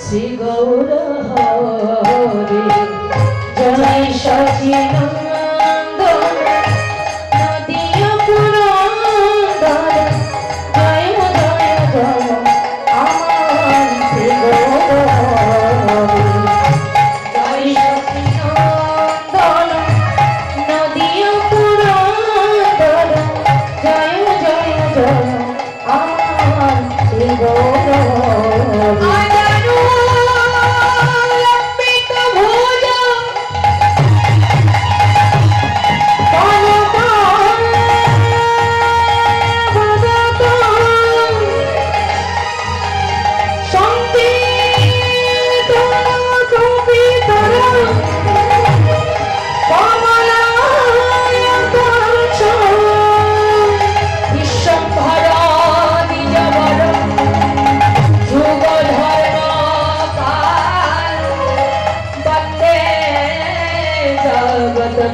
শ্রী গৌর হরি জয় সচিনন্দন নদীয় পুরন্দর জয় জয় জয় আমার শ্রী গৌর হরি জয় সচিনন্দন নদীয় পুরন্দর জয় জয় জয় আমার শ্রী গৌর হরি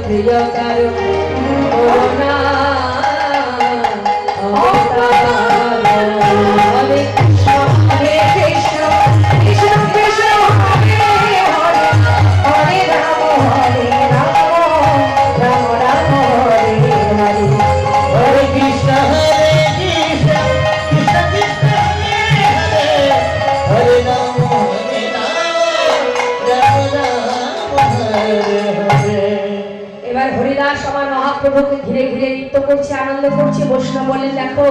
প্রিয় কারণ করুণা হরে কৃষ্ণ হরে কৃষ্ণ কৃষ্ণ কৃষ্ণ হরে হরে হরে রাম রাম রাম হরে হরে হরে কৃষ্ণ হরে কৃষ্ণ কৃষ্ণ কৃষ্ণ হরে হরে হরে রাম রাম রাম হরে হরে। এবার হরিদাস আমার মহাপ্রভুকে ঘিরে ঘিরে নৃত্য করছে, আনন্দ করছে। বৈষ্ণব বলেন দেখো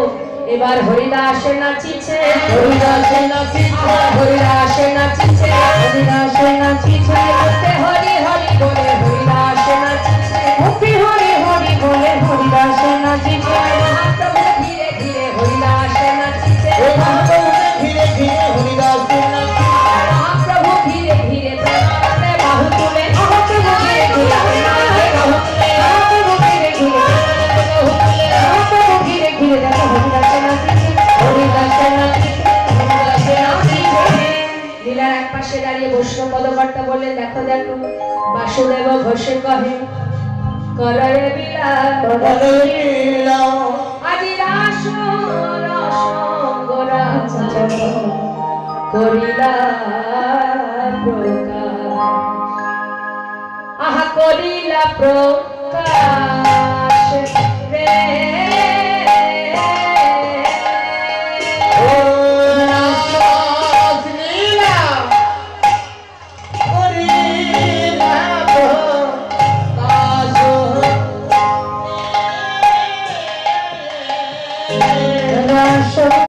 এবার হরিদাসে নাচিছে, হরিদাসে নাচিছে, হরিদাসে নাচিছে, হরিদাসে নাচিছে, মুখে হরি হরি বলে হরিদাসে নাচিছে, মুখে হরি হরি বলে হরিদাসে নাচিছে। মহাপ্রভু ঘিরে ঘিরে হরিদাসে নাচিছে, মহাপ্রভু ঘিরে ঘিরে হরিদাসে নাচিছে, মহাপ্রভু ঘিরে ঘিরে প্রেমানন্দে বাহু তুলে, মহাপ্রভু ঘিরে ঘিরে লীলার এক পাশে দাঁড়িয়ে বৈষ্ণব পদকর্তা বললেন দেখো দেখো বাসুদেব ঘোষে কহে করয়ে লীলা আজি রাস রস করিলা প্রকাশ আহা করিলা